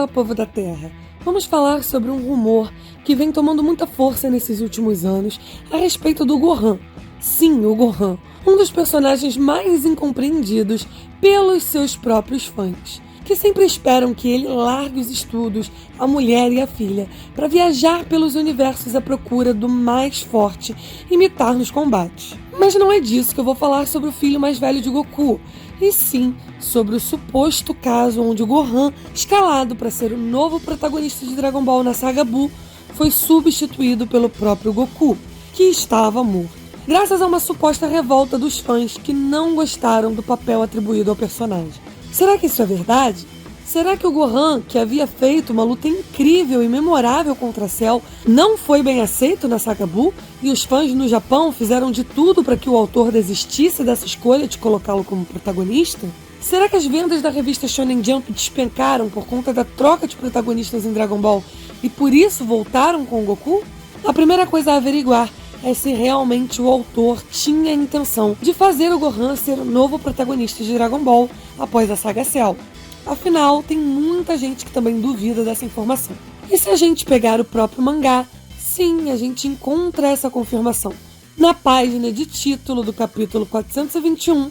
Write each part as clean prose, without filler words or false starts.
Olá, povo da Terra! Vamos falar sobre um rumor que vem tomando muita força nesses últimos anos a respeito do Gohan. Sim, o Gohan, um dos personagens mais incompreendidos pelos seus próprios fãs, que sempre esperam que ele largue os estudos, a mulher e a filha, para viajar pelos universos à procura do mais forte e imitar nos combates. Mas não é disso que eu vou falar sobre o filho mais velho de Goku, e sim sobre o suposto caso onde o Gohan, escalado para ser o novo protagonista de Dragon Ball na saga Buu, foi substituído pelo próprio Goku, que estava morto, graças a uma suposta revolta dos fãs que não gostaram do papel atribuído ao personagem. Será que isso é verdade? Será que o Gohan, que havia feito uma luta incrível e memorável contra Cell, não foi bem aceito na saga Buu e os fãs no Japão fizeram de tudo para que o autor desistisse dessa escolha de colocá-lo como protagonista? Será que as vendas da revista Shonen Jump despencaram por conta da troca de protagonistas em Dragon Ball e por isso voltaram com o Goku? A primeira coisa a averiguar é se realmente o autor tinha a intenção de fazer o Gohan ser o novo protagonista de Dragon Ball após a saga Cell. Afinal, tem muita gente que também duvida dessa informação. E se a gente pegar o próprio mangá, sim, a gente encontra essa confirmação. Na página de título do capítulo 421,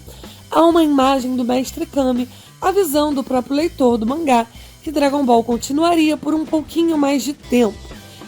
há uma imagem do Mestre Kami avisando o próprio leitor do mangá que Dragon Ball continuaria por um pouquinho mais de tempo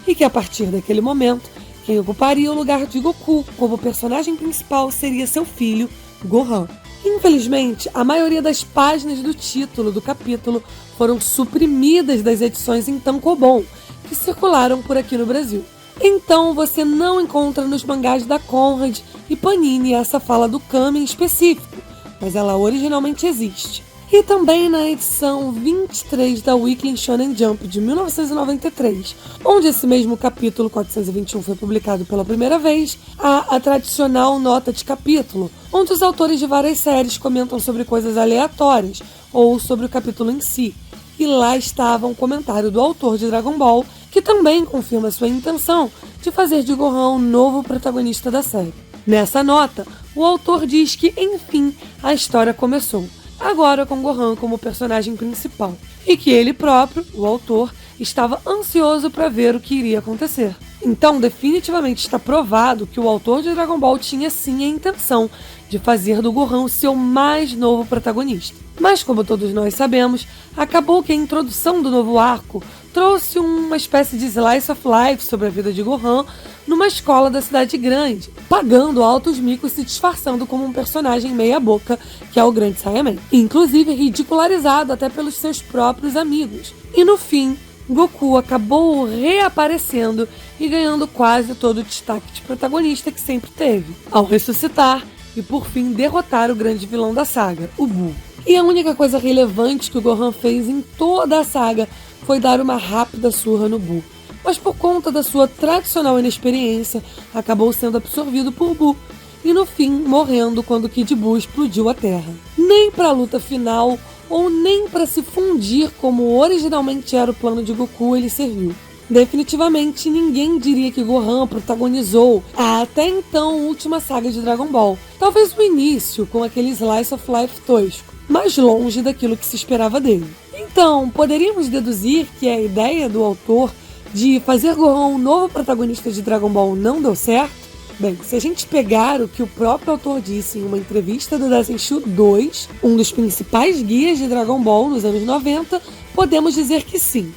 e que a partir daquele momento, quem ocuparia o lugar de Goku como personagem principal seria seu filho, Gohan. Infelizmente, a maioria das páginas do título do capítulo foram suprimidas das edições em tankobon, que circularam por aqui no Brasil. Então você não encontra nos mangás da Conrad e Panini essa fala do Kami em específico, mas ela originalmente existe. E também na edição 23 da Weekly Shonen Jump de 1993, onde esse mesmo capítulo 421 foi publicado pela primeira vez, há a tradicional nota de capítulo, onde os autores de várias séries comentam sobre coisas aleatórias ou sobre o capítulo em si. E lá estava um comentário do autor de Dragon Ball, que também confirma sua intenção de fazer de Gohan o novo protagonista da série. Nessa nota, o autor diz que, enfim, a história começou, agora com Gohan como personagem principal, e que ele próprio, o autor, estava ansioso para ver o que iria acontecer. Então, definitivamente está provado que o autor de Dragon Ball tinha sim a intenção de fazer do Gohan o seu mais novo protagonista. Mas, como todos nós sabemos, acabou que a introdução do novo arco trouxe uma espécie de slice of life sobre a vida de Gohan numa escola da cidade grande, pagando altos micos se disfarçando como um personagem meia-boca, que é o Grande Saiyaman, inclusive ridicularizado até pelos seus próprios amigos. E no fim, Goku acabou reaparecendo e ganhando quase todo o destaque de protagonista que sempre teve, ao ressuscitar e por fim derrotar o grande vilão da saga, o Buu. E a única coisa relevante que o Gohan fez em toda a saga foi dar uma rápida surra no Buu, mas por conta da sua tradicional inexperiência, acabou sendo absorvido por Buu e no fim morrendo quando Kid Buu explodiu a Terra. Nem para a luta final ou nem para se fundir como originalmente era o plano de Goku ele serviu. Definitivamente ninguém diria que Gohan protagonizou a até então última saga de Dragon Ball. Talvez o início com aquele slice of life tosco, mas longe daquilo que se esperava dele. Então, poderíamos deduzir que a ideia do autor de fazer Gohan um novo protagonista de Dragon Ball não deu certo? Bem, se a gente pegar o que o próprio autor disse em uma entrevista do Dazenshu 2, um dos principais guias de Dragon Ball nos anos 90, podemos dizer que sim.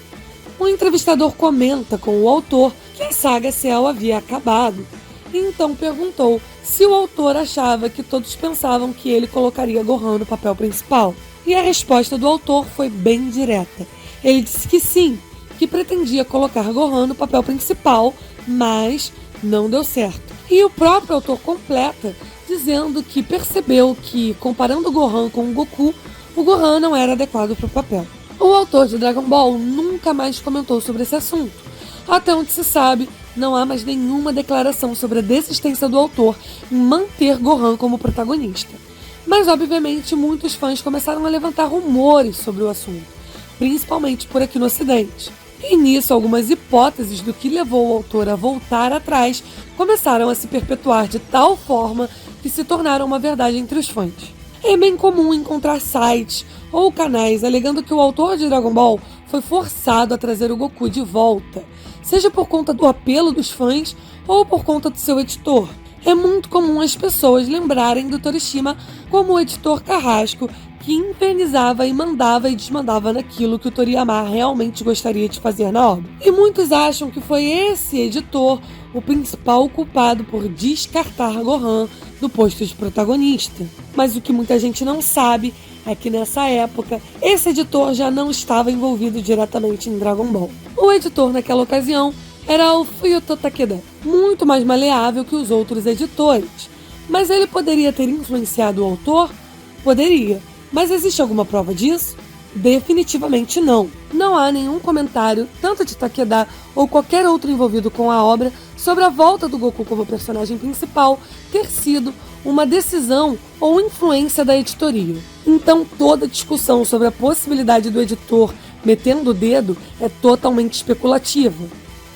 O entrevistador comenta com o autor que a saga Cell havia acabado, e então perguntou se o autor achava que todos pensavam que ele colocaria Gohan no papel principal. E a resposta do autor foi bem direta. Ele disse que sim, que pretendia colocar Gohan no papel principal, mas não deu certo. E o próprio autor completa, dizendo que percebeu que, comparando Gohan com o Goku, o Gohan não era adequado para o papel. O autor de Dragon Ball nunca mais comentou sobre esse assunto. Até onde se sabe, não há mais nenhuma declaração sobre a desistência do autor em manter Gohan como protagonista. Mas, obviamente, muitos fãs começaram a levantar rumores sobre o assunto, principalmente por aqui no Ocidente. E nisso, algumas hipóteses do que levou o autor a voltar atrás começaram a se perpetuar de tal forma que se tornaram uma verdade entre os fãs. É bem comum encontrar sites ou canais alegando que o autor de Dragon Ball foi forçado a trazer o Goku de volta, seja por conta do apelo dos fãs ou por conta do seu editor. É muito comum as pessoas lembrarem do Torishima como o editor carrasco que infernizava e mandava e desmandava naquilo que o Toriyama realmente gostaria de fazer na obra. E muitos acham que foi esse editor o principal culpado por descartar Gohan do posto de protagonista. Mas o que muita gente não sabe é que nessa época, esse editor já não estava envolvido diretamente em Dragon Ball. O editor naquela ocasião era o Fuyuto Takeda, muito mais maleável que os outros editores. Mas ele poderia ter influenciado o autor? Poderia. Mas existe alguma prova disso? Definitivamente não. Não há nenhum comentário, tanto de Takeda ou qualquer outro envolvido com a obra, sobre a volta do Goku como personagem principal ter sido uma decisão ou influência da editoria. Então toda discussão sobre a possibilidade do editor metendo o dedo é totalmente especulativa.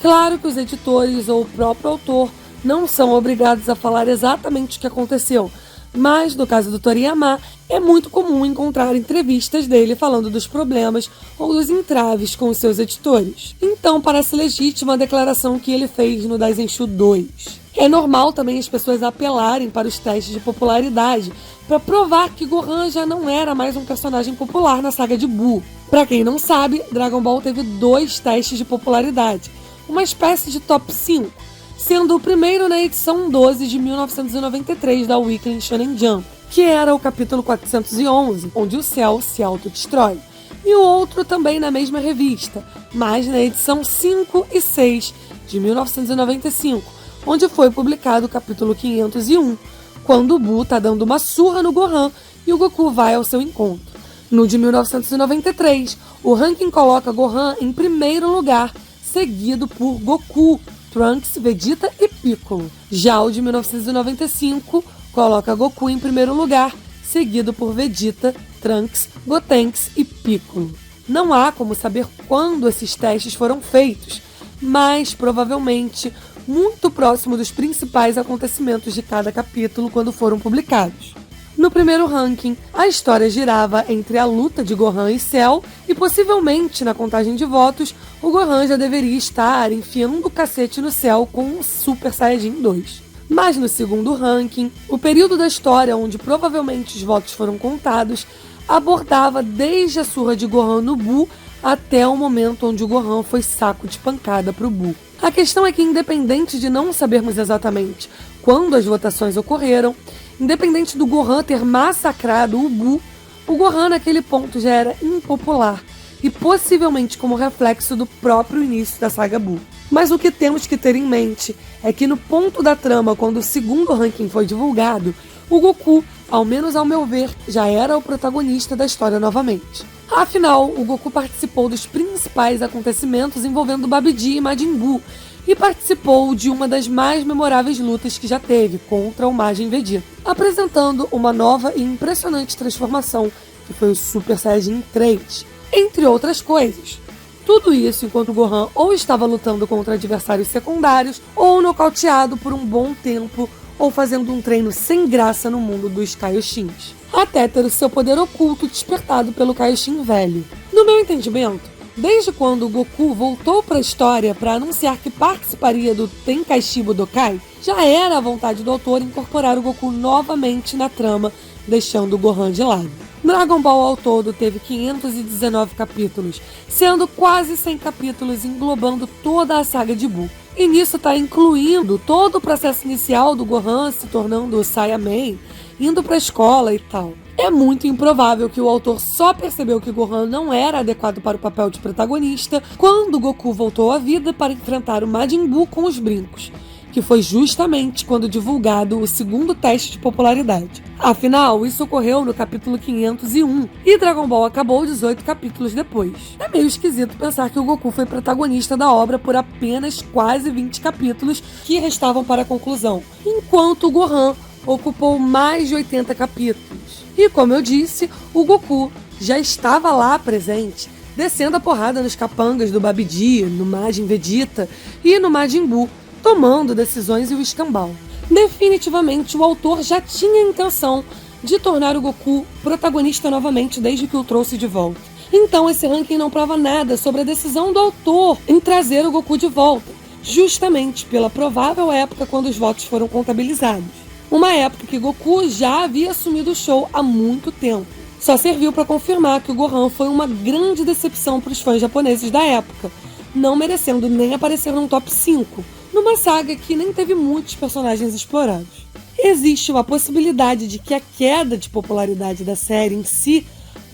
Claro que os editores ou o próprio autor não são obrigados a falar exatamente o que aconteceu, mas no caso do Toriyama, é muito comum encontrar entrevistas dele falando dos problemas ou dos entraves com os seus editores. Então parece legítima a declaração que ele fez no Daisenshu 2. É normal também as pessoas apelarem para os testes de popularidade para provar que Gohan já não era mais um personagem popular na saga de Buu. Para quem não sabe, Dragon Ball teve 2 testes de popularidade, uma espécie de top 5, sendo o primeiro na edição 12 de 1993 da Weekly Shonen Jump, que era o capítulo 411, onde o Cell se autodestrói, e o outro também na mesma revista, mas na edição 5 e 6 de 1995, onde foi publicado o capítulo 501, quando o Buu tá dando uma surra no Gohan e o Goku vai ao seu encontro. No de 1993, o ranking coloca Gohan em primeiro lugar, seguido por Goku, Trunks, Vegeta e Piccolo. Já o de 1995 coloca Goku em primeiro lugar, seguido por Vegeta, Trunks, Gotenks e Piccolo. Não há como saber quando esses testes foram feitos, mas provavelmente muito próximo dos principais acontecimentos de cada capítulo quando foram publicados. No primeiro ranking, a história girava entre a luta de Gohan e Cell e possivelmente, na contagem de votos, o Gohan já deveria estar enfiando o cacete no Cell com o Super Saiyajin 2. Mas no segundo ranking, o período da história onde provavelmente os votos foram contados abordava desde a surra de Gohan no Buu até o momento onde o Gohan foi saco de pancada pro Buu. A questão é que, independente de não sabermos exatamente quando as votações ocorreram, independente do Gohan ter massacrado o Buu, o Gohan naquele ponto já era impopular e possivelmente como reflexo do próprio início da saga Buu. Mas o que temos que ter em mente é que no ponto da trama, quando o segundo ranking foi divulgado, o Goku, ao menos ao meu ver, já era o protagonista da história novamente. Afinal, o Goku participou dos principais acontecimentos envolvendo Babidi e Majin Buu, e participou de uma das mais memoráveis lutas que já teve contra o Majin Vegeta, apresentando uma nova e impressionante transformação, que foi o Super Saiyajin 3, entre outras coisas. Tudo isso enquanto Gohan ou estava lutando contra adversários secundários, ou nocauteado por um bom tempo, ou fazendo um treino sem graça no mundo dos Kaioshins, até ter o seu poder oculto despertado pelo Kaioshin velho. No meu entendimento, desde quando o Goku voltou para a história para anunciar que participaria do Tenkaichi Budokai, já era a vontade do autor incorporar o Goku novamente na trama, deixando o Gohan de lado. Dragon Ball ao todo teve 519 capítulos, sendo quase 100 capítulos englobando toda a saga de Buu. E nisso está incluindo todo o processo inicial do Gohan se tornando o Saiyaman, indo para a escola e tal. É muito improvável que o autor só percebeu que Gohan não era adequado para o papel de protagonista quando Goku voltou à vida para enfrentar o Majin Buu com os brincos, que foi justamente quando divulgado o segundo teste de popularidade. Afinal, isso ocorreu no capítulo 501, e Dragon Ball acabou 18 capítulos depois. É meio esquisito pensar que o Goku foi protagonista da obra por apenas quase 20 capítulos que restavam para a conclusão, enquanto o Gohan ocupou mais de 80 capítulos. E como eu disse, o Goku já estava lá presente, descendo a porrada nos capangas do Babidi, no Majin Vegeta e no Majin Buu, tomando decisões e o escambau. Definitivamente, o autor já tinha a intenção de tornar o Goku protagonista novamente desde que o trouxe de volta. Então esse ranking não prova nada sobre a decisão do autor em trazer o Goku de volta, justamente pela provável época quando os votos foram contabilizados. Uma época que Goku já havia assumido o show há muito tempo. Só serviu para confirmar que o Gohan foi uma grande decepção para os fãs japoneses da época, não merecendo nem aparecer num top 5, numa saga que nem teve muitos personagens explorados. Existe uma possibilidade de que a queda de popularidade da série em si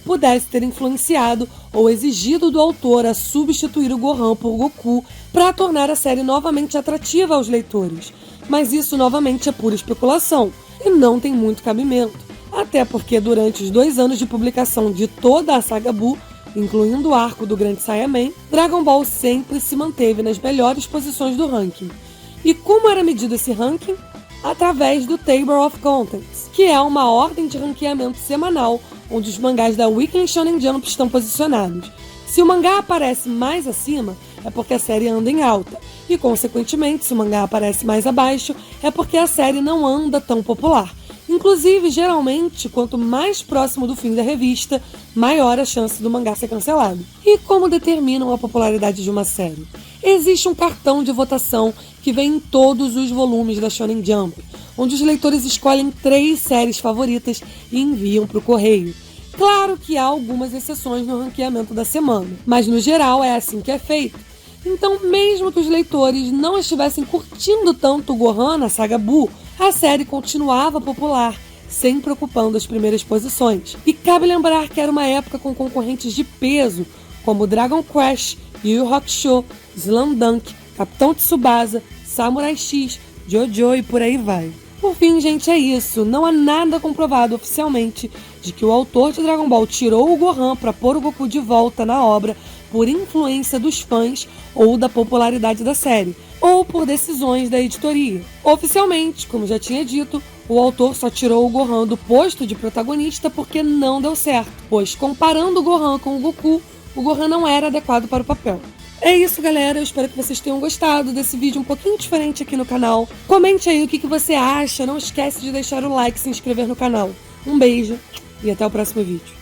pudesse ter influenciado ou exigido do autor a substituir o Gohan por Goku para tornar a série novamente atrativa aos leitores, mas isso novamente é pura especulação e não tem muito cabimento, até porque durante os 2 anos de publicação de toda a saga Buu, incluindo o arco do Grande Saiyaman, Dragon Ball sempre se manteve nas melhores posições do ranking. E como era medido esse ranking? Através do Table of Contents, que é uma ordem de ranqueamento semanal onde os mangás da Weekly Shonen Jump estão posicionados. Se o mangá aparece mais acima, é porque a série anda em alta, e consequentemente, se o mangá aparece mais abaixo, é porque a série não anda tão popular. Inclusive, geralmente, quanto mais próximo do fim da revista, maior a chance do mangá ser cancelado. E como determinam a popularidade de uma série? Existe um cartão de votação que vem em todos os volumes da Shonen Jump, onde os leitores escolhem 3 séries favoritas e enviam para o correio. Claro que há algumas exceções no ranqueamento da semana, mas no geral é assim que é feito. Então, mesmo que os leitores não estivessem curtindo tanto o Gohan na saga Buu, a série continuava popular, sempre ocupando as primeiras posições. E cabe lembrar que era uma época com concorrentes de peso, como Dragon Quest, Yu Yu Hakusho, Slam Dunk, Capitão Tsubasa, Samurai X, JoJo e por aí vai. Por fim, gente, é isso. Não há nada comprovado oficialmente de que o autor de Dragon Ball tirou o Gohan para pôr o Goku de volta na obra por influência dos fãs ou da popularidade da série, ou por decisões da editoria. Oficialmente, como já tinha dito, o autor só tirou o Gohan do posto de protagonista porque não deu certo, pois comparando o Gohan com o Gohan não era adequado para o papel. É isso, galera. Eu espero que vocês tenham gostado desse vídeo um pouquinho diferente aqui no canal. Comente aí o que você acha. Não esquece de deixar o like e se inscrever no canal. Um beijo e até o próximo vídeo.